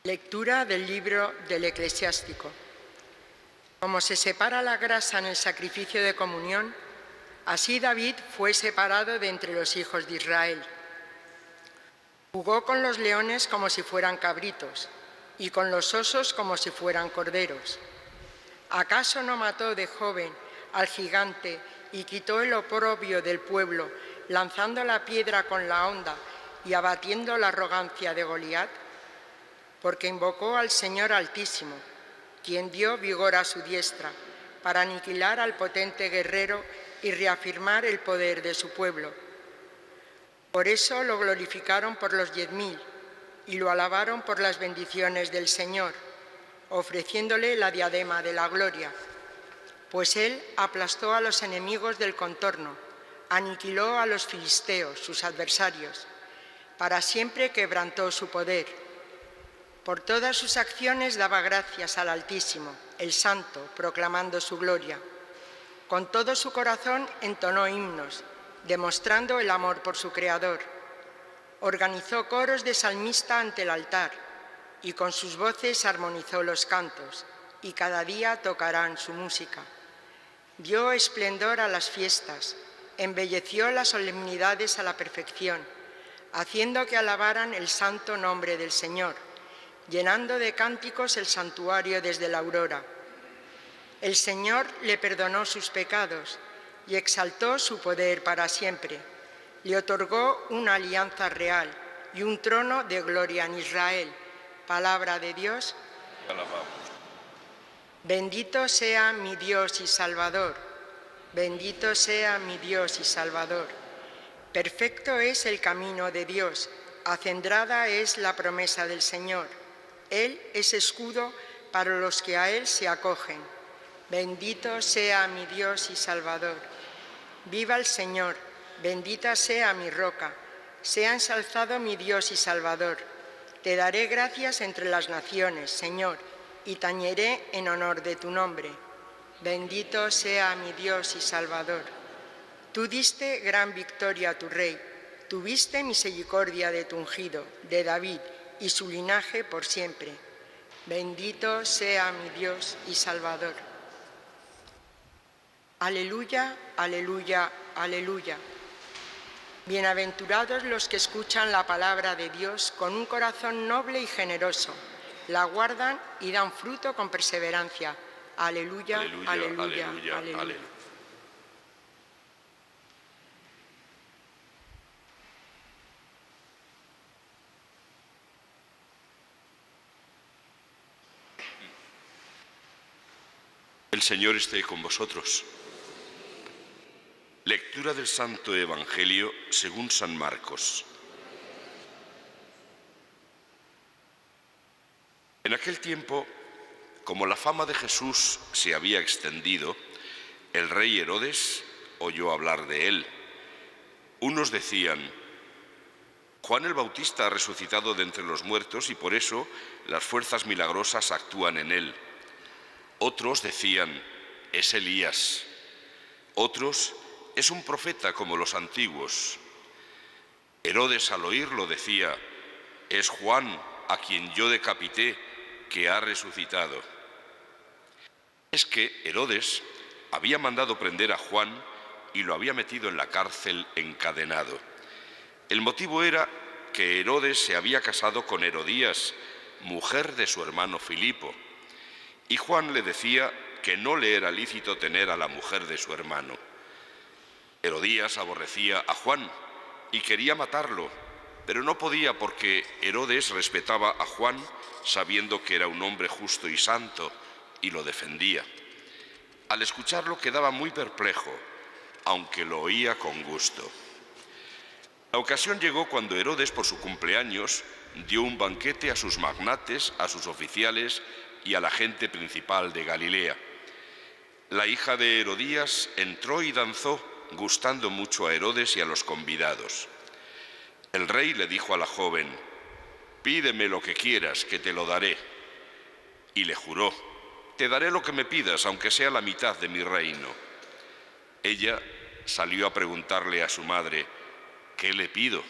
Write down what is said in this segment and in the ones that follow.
Lectura del libro del Eclesiástico. Como se separa la grasa en el sacrificio de comunión, así David fue separado de entre los hijos de Israel. Jugó con los leones como si fueran cabritos y con los osos como si fueran corderos. ¿Acaso no mató de joven al gigante y quitó el oprobio del pueblo, lanzando la piedra con la honda y abatiendo la arrogancia de Goliat? Porque invocó al Señor Altísimo, quien dio vigor a su diestra, para aniquilar al potente guerrero y reafirmar el poder de su pueblo. Por eso lo glorificaron por los 10.000 y lo alabaron por las bendiciones del Señor, ofreciéndole la diadema de la gloria. Pues él aplastó a los enemigos del contorno, aniquiló a los filisteos, sus adversarios, para siempre quebrantó su poder. Por todas sus acciones daba gracias al Altísimo, el Santo, proclamando su gloria. Con todo su corazón entonó himnos, demostrando el amor por su Creador. Organizó coros de salmista ante el altar y con sus voces armonizó los cantos, y cada día tocarán su música. Dio esplendor a las fiestas, embelleció las solemnidades a la perfección, haciendo que alabaran el santo nombre del Señor, llenando de cánticos el santuario desde la aurora. El Señor le perdonó sus pecados y exaltó su poder para siempre. Le otorgó una alianza real y un trono de gloria en Israel. Palabra de Dios. Alabamos. Bendito sea mi Dios y Salvador. Bendito sea mi Dios y Salvador. Perfecto es el camino de Dios. Acendrada es la promesa del Señor. Él es escudo para los que a Él se acogen. Bendito sea mi Dios y Salvador. Viva el Señor, bendita sea mi roca. Sea ensalzado mi Dios y Salvador. Te daré gracias entre las naciones, Señor, y tañeré en honor de tu nombre. Bendito sea mi Dios y Salvador. Tú diste gran victoria a tu Rey. Tuviste misericordia de tu ungido, de David, y su linaje por siempre. Bendito sea mi Dios y Salvador. Aleluya, aleluya, aleluya. Bienaventurados los que escuchan la palabra de Dios con un corazón noble y generoso, la guardan y dan fruto con perseverancia. Aleluya, aleluya, aleluya, aleluya. Aleluya. El Señor esté con vosotros. Lectura del Santo Evangelio según San Marcos. En aquel tiempo, como la fama de Jesús se había extendido, el rey Herodes oyó hablar de él. Unos decían: Juan el Bautista ha resucitado de entre los muertos y por eso las fuerzas milagrosas actúan en él. Otros decían: es Elías. Otros: es un profeta como los antiguos. Herodes al oírlo decía: es Juan, a quien yo decapité, que ha resucitado. Es que Herodes había mandado prender a Juan y lo había metido en la cárcel encadenado. El motivo era que Herodes se había casado con Herodías, mujer de su hermano Filipo, y Juan le decía que no le era lícito tener a la mujer de su hermano. Herodías aborrecía a Juan y quería matarlo, pero no podía porque Herodes respetaba a Juan, sabiendo que era un hombre justo y santo, y lo defendía. Al escucharlo quedaba muy perplejo, aunque lo oía con gusto. La ocasión llegó cuando Herodes, por su cumpleaños, dio un banquete a sus magnates, a sus oficiales y a la gente principal de Galilea. La hija de Herodías entró y danzó, gustando mucho a Herodes y a los convidados. El rey le dijo a la joven: pídeme lo que quieras, que te lo daré. Y le juró: te daré lo que me pidas, aunque sea la mitad de mi reino. Ella salió a preguntarle a su madre: ¿qué le pido?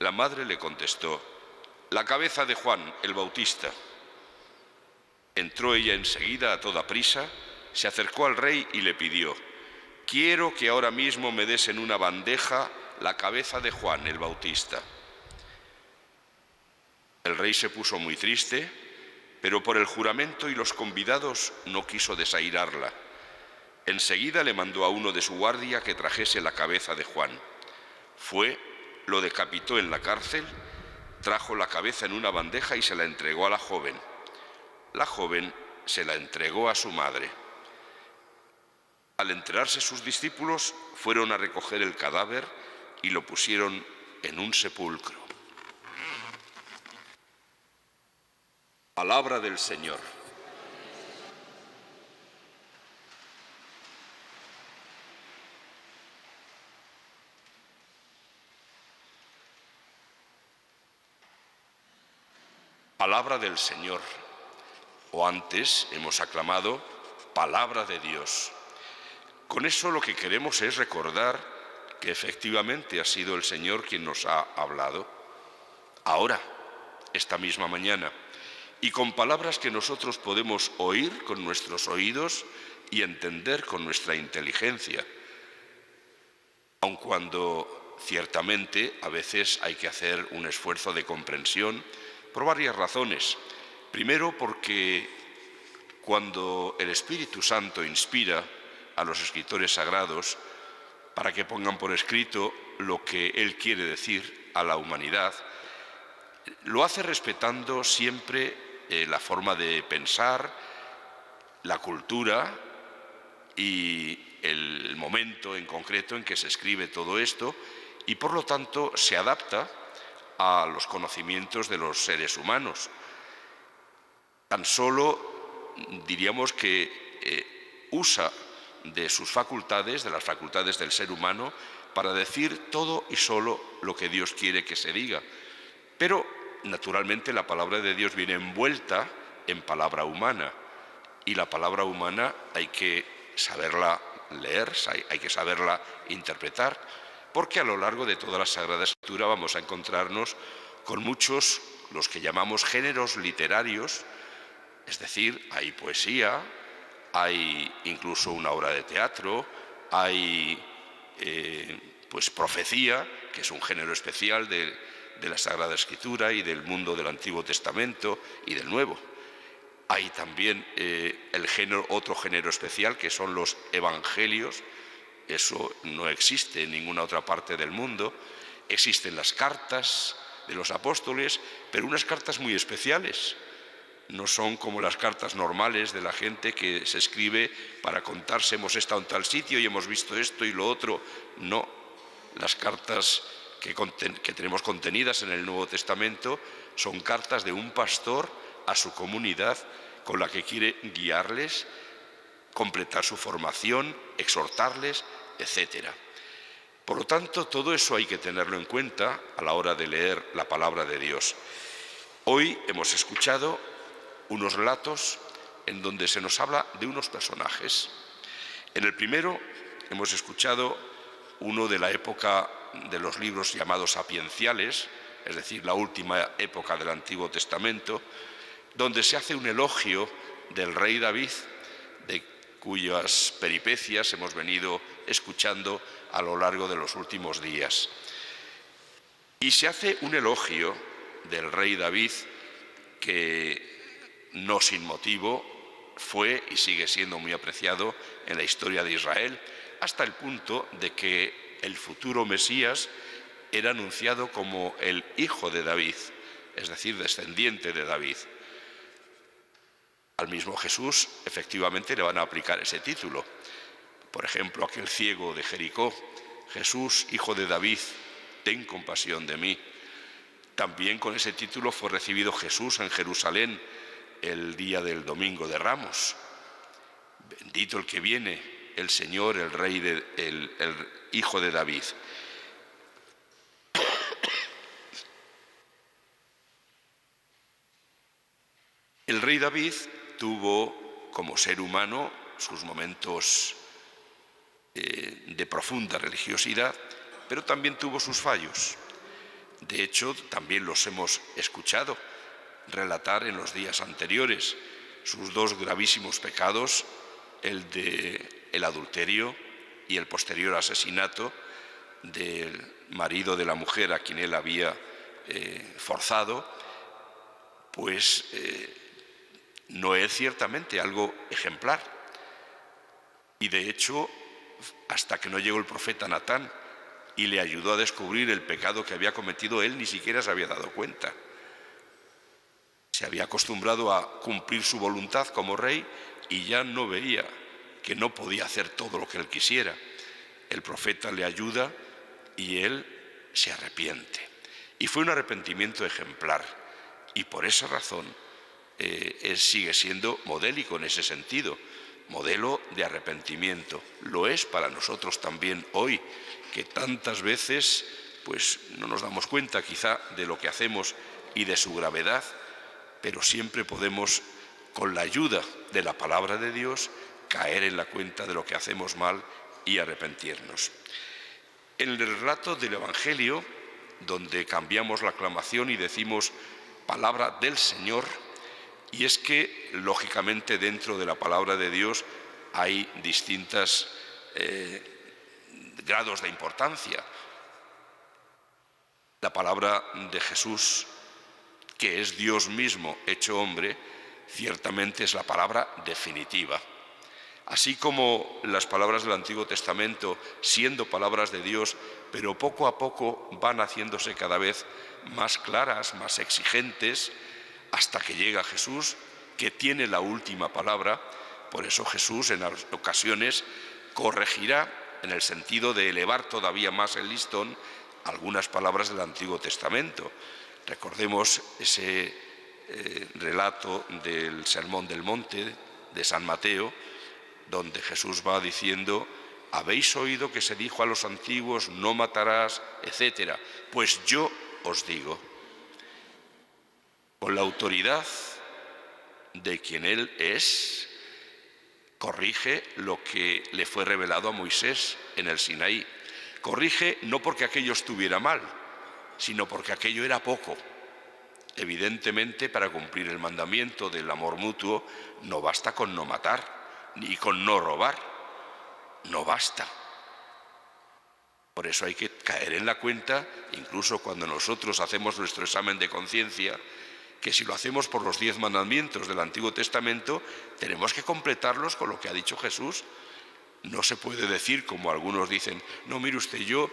La madre le contestó: la cabeza de Juan el Bautista. Entró ella enseguida a toda prisa, se acercó al rey y le pidió: quiero que ahora mismo me des en una bandeja la cabeza de Juan el Bautista. El rey se puso muy triste, pero por el juramento y los convidados no quiso desairarla. Enseguida le mandó a uno de su guardia que trajese la cabeza de Juan. Fue, lo decapitó en la cárcel, trajo la cabeza en una bandeja y se la entregó a la joven. La joven se la entregó a su madre. Al enterarse sus discípulos, fueron a recoger el cadáver y lo pusieron en un sepulcro. Palabra del Señor. Palabra del Señor. O antes hemos aclamado Palabra de Dios. Con eso lo que queremos es recordar que efectivamente ha sido el Señor quien nos ha hablado. Ahora, esta misma mañana, y con palabras que nosotros podemos oír con nuestros oídos y entender con nuestra inteligencia, aun cuando ciertamente a veces hay que hacer un esfuerzo de comprensión por varias razones. Primero, porque cuando el Espíritu Santo inspira a los escritores sagrados para que pongan por escrito lo que Él quiere decir a la humanidad, lo hace respetando siempre la forma de pensar, la cultura y el momento en concreto en que se escribe todo esto, y por lo tanto se adapta a los conocimientos de los seres humanos. Tan solo diríamos que usa de sus facultades, de las facultades del ser humano, para decir todo y solo lo que Dios quiere que se diga. Pero naturalmente la palabra de Dios viene envuelta en palabra humana, y la palabra humana hay que saberla leer, hay que saberla interpretar, porque a lo largo de toda la Sagrada Escritura vamos a encontrarnos con muchos, los que llamamos géneros literarios, es decir, hay poesía, hay incluso una obra de teatro, hay profecía, que es un género especial de la Sagrada Escritura y del mundo del Antiguo Testamento y del Nuevo. Hay también otro género especial, que son los evangelios. Eso no existe en ninguna otra parte del mundo. Existen las cartas de los apóstoles, pero unas cartas muy especiales. No son como las cartas normales de la gente que se escribe para contarse: hemos estado en tal sitio y hemos visto esto y lo otro. No, las cartas que tenemos contenidas en el Nuevo Testamento son cartas de un pastor a su comunidad, con la que quiere guiarles, completar su formación, exhortarles, etc. Por lo tanto, todo eso hay que tenerlo en cuenta a la hora de leer la palabra de Dios. Hoy hemos escuchado unos relatos en donde se nos habla de unos personajes. En el primero hemos escuchado uno de la época de los libros llamados sapienciales, es decir, la última época del Antiguo Testamento, donde se hace un elogio del rey David, de cuyas peripecias hemos venido escuchando a lo largo de los últimos días. Y se hace un elogio del rey David que no sin motivo fue y sigue siendo muy apreciado en la historia de Israel, hasta el punto de que el futuro Mesías era anunciado como el hijo de David, es decir, descendiente de David. Al mismo Jesús, efectivamente, le van a aplicar ese título. Por ejemplo, aquel ciego de Jericó: Jesús, hijo de David, ten compasión de mí. También con ese título fue recibido Jesús en Jerusalén el día del Domingo de Ramos. Bendito el que viene, el Señor, el Rey, el Hijo de David. El rey David tuvo, como ser humano, sus momentos de profunda religiosidad, pero también tuvo sus fallos. De hecho, también los hemos escuchado relatar en los días anteriores sus dos gravísimos pecados, el del adulterio y el posterior asesinato del marido de la mujer a quien él había forzado, pues no es ciertamente algo ejemplar. Y de hecho, hasta que no llegó el profeta Natán y le ayudó a descubrir el pecado que había cometido, él ni siquiera se había dado cuenta. Se había acostumbrado a cumplir su voluntad como rey y ya no veía que no podía hacer todo lo que él quisiera. El profeta le ayuda y él se arrepiente. Y fue un arrepentimiento ejemplar. Y por esa razón él sigue siendo modélico en ese sentido, modelo de arrepentimiento. Lo es para nosotros también hoy, que tantas veces pues no nos damos cuenta quizá de lo que hacemos y de su gravedad, pero siempre podemos, con la ayuda de la palabra de Dios, caer en la cuenta de lo que hacemos mal y arrepentirnos. En el relato del Evangelio, donde cambiamos la aclamación y decimos palabra del Señor, y es que, lógicamente, dentro de la palabra de Dios hay distintos grados de importancia. La palabra de Jesús, que es Dios mismo hecho hombre, ciertamente es la palabra definitiva. Así como las palabras del Antiguo Testamento, siendo palabras de Dios, pero poco a poco van haciéndose cada vez más claras, más exigentes, hasta que llega Jesús, que tiene la última palabra. Por eso Jesús en ocasiones corregirá, en el sentido de elevar todavía más el listón, algunas palabras del Antiguo Testamento. Recordemos ese relato del Sermón del Monte de San Mateo, donde Jesús va diciendo: habéis oído que se dijo a los antiguos, no matarás, etc. Pues yo os digo, con la autoridad de quien Él es, corrige lo que le fue revelado a Moisés en el Sinaí. Corrige no porque aquello estuviera mal, sino porque aquello era poco. Evidentemente, para cumplir el mandamiento del amor mutuo, no basta con no matar, ni con no robar, no basta. Por eso hay que caer en la cuenta, incluso cuando nosotros hacemos nuestro examen de conciencia, que si lo hacemos por los 10 mandamientos del Antiguo Testamento, tenemos que completarlos con lo que ha dicho Jesús. No se puede decir, como algunos dicen, no, mire usted, yo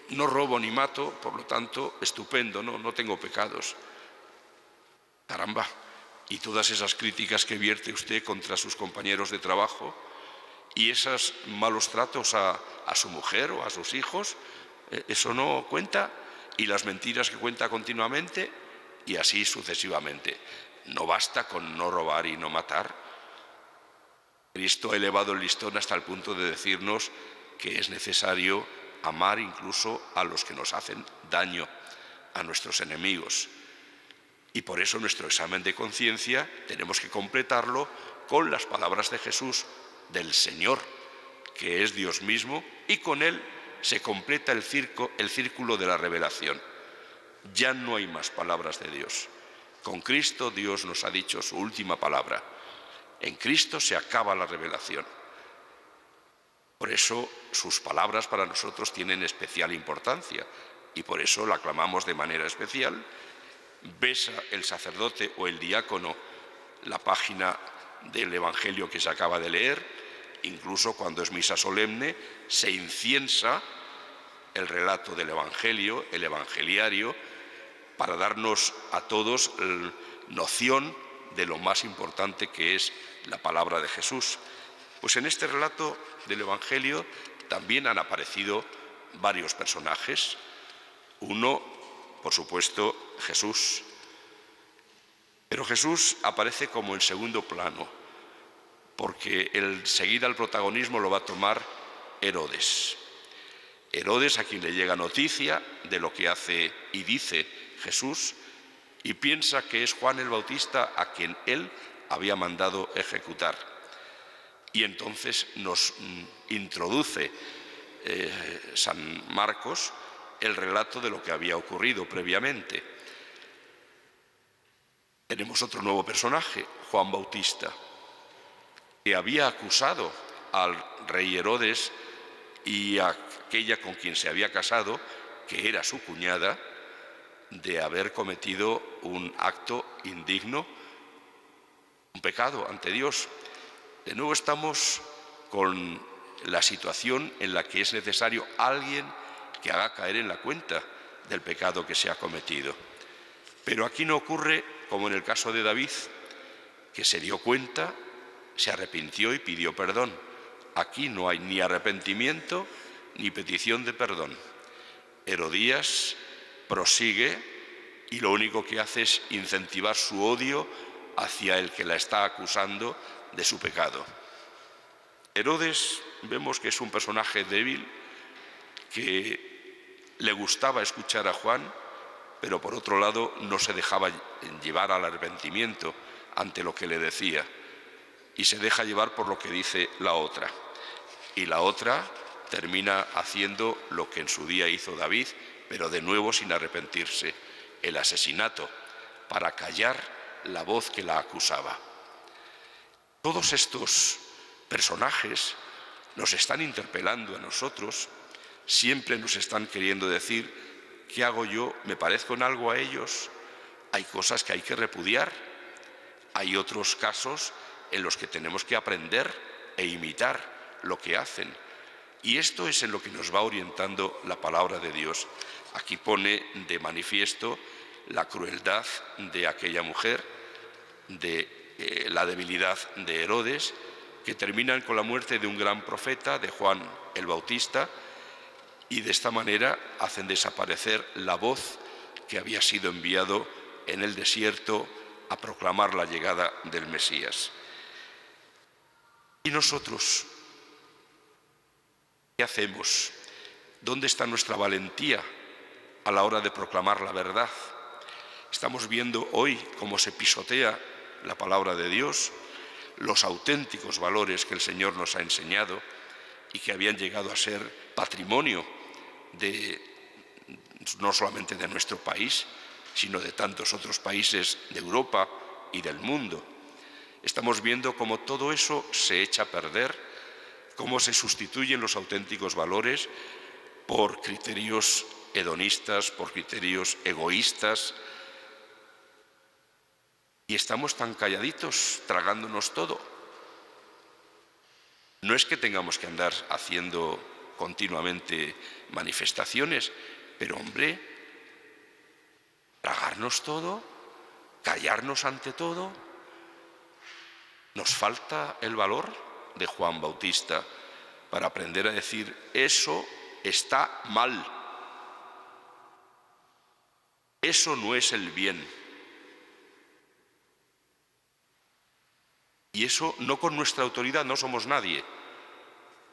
no robo ni mato, por lo tanto, estupendo, no tengo pecados. Caramba, y todas esas críticas que vierte usted contra sus compañeros de trabajo y esos malos tratos a su mujer o a sus hijos, eso no cuenta, y las mentiras que cuenta continuamente, y así sucesivamente. No basta con no robar y no matar. Cristo ha elevado el listón hasta el punto de decirnos que es necesario amar incluso a los que nos hacen daño, a nuestros enemigos. Y por eso nuestro examen de conciencia tenemos que completarlo con las palabras de Jesús, del Señor, que es Dios mismo, y con Él se completa el círculo de la revelación. Ya no hay más palabras de Dios. Con Cristo Dios nos ha dicho su última palabra. En Cristo se acaba la revelación. Por eso sus palabras para nosotros tienen especial importancia y por eso la aclamamos de manera especial. Besa el sacerdote o el diácono la página del Evangelio que se acaba de leer, incluso cuando es misa solemne, se inciensa el relato del Evangelio, el evangeliario, para darnos a todos noción de lo más importante que es la palabra de Jesús. Pues en este relato del Evangelio también han aparecido varios personajes. Uno, por supuesto, Jesús. Pero Jesús aparece como en segundo plano, porque enseguida el protagonismo lo va a tomar Herodes. Herodes, a quien le llega noticia de lo que hace y dice Jesús, y piensa que es Juan el Bautista a quien él había mandado ejecutar. Y entonces nos introduce San Marcos el relato de lo que había ocurrido previamente. Tenemos otro nuevo personaje, Juan Bautista, que había acusado al rey Herodes y a aquella con quien se había casado, que era su cuñada, de haber cometido un acto indigno, un pecado ante Dios. De nuevo estamos con la situación en la que es necesario alguien que haga caer en la cuenta del pecado que se ha cometido. Pero aquí no ocurre como en el caso de David, que se dio cuenta, se arrepintió y pidió perdón. Aquí no hay ni arrepentimiento ni petición de perdón. Herodías prosigue y lo único que hace es incentivar su odio hacia el que la está acusando de su pecado. Herodes vemos que es un personaje débil, que le gustaba escuchar a Juan, pero por otro lado no se dejaba llevar al arrepentimiento ante lo que le decía, y se deja llevar por lo que dice la otra. Y la otra termina haciendo lo que en su día hizo David, pero de nuevo sin arrepentirse: el asesinato, para callar la voz que la acusaba. Todos estos personajes nos están interpelando a nosotros, siempre nos están queriendo decir: ¿qué hago yo? ¿Me parezco en algo a ellos? Hay cosas que hay que repudiar, hay otros casos en los que tenemos que aprender e imitar lo que hacen. Y esto es en lo que nos va orientando la palabra de Dios. Aquí pone de manifiesto la crueldad de aquella mujer, de la debilidad de Herodes, que terminan con la muerte de un gran profeta, de Juan el Bautista, y de esta manera hacen desaparecer la voz que había sido enviado en el desierto a proclamar la llegada del Mesías. ¿Y nosotros qué hacemos? ¿Dónde está nuestra valentía a la hora de proclamar la verdad? Estamos viendo hoy cómo se pisotea la palabra de Dios, los auténticos valores que el Señor nos ha enseñado y que habían llegado a ser patrimonio no solamente de nuestro país, sino de tantos otros países de Europa y del mundo. Estamos viendo cómo todo eso se echa a perder, cómo se sustituyen los auténticos valores por criterios hedonistas, por criterios egoístas, y estamos tan calladitos, tragándonos todo. No es que tengamos que andar haciendo continuamente manifestaciones, pero hombre, tragarnos todo, callarnos ante todo. Nos falta el valor de Juan Bautista para aprender a decir: eso está mal, eso no es el bien. Y eso no con nuestra autoridad, no somos nadie,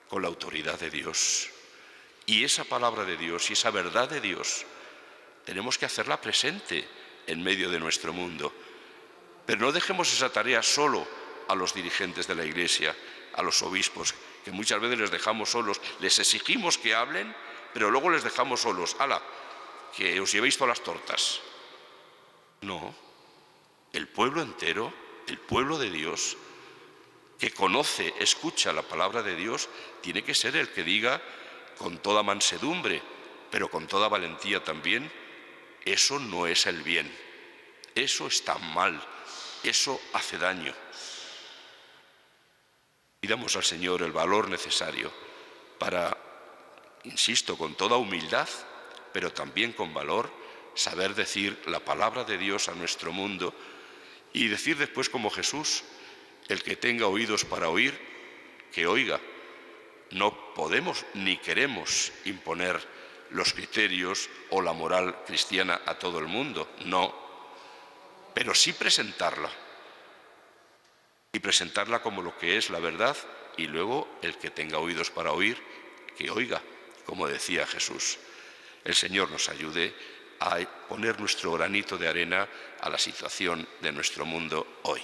con la autoridad de Dios. Y esa palabra de Dios y esa verdad de Dios tenemos que hacerla presente en medio de nuestro mundo. Pero no dejemos esa tarea solo a los dirigentes de la Iglesia, a los obispos, que muchas veces les dejamos solos, les exigimos que hablen, pero luego les dejamos solos. ¡Hala, que os llevéis todas las tortas! No, el pueblo entero, el pueblo de Dios, que conoce, escucha la palabra de Dios, tiene que ser el que diga con toda mansedumbre, pero con toda valentía también: eso no es el bien, eso está mal, eso hace daño. Pidamos al Señor el valor necesario para, insisto, con toda humildad, pero también con valor, saber decir la palabra de Dios a nuestro mundo y decir después como Jesús: el que tenga oídos para oír, que oiga. No podemos ni queremos imponer los criterios o la moral cristiana a todo el mundo, no, pero sí presentarla, y presentarla como lo que es la verdad, y luego el que tenga oídos para oír, que oiga, como decía Jesús. El Señor nos ayude a poner nuestro granito de arena a la situación de nuestro mundo hoy.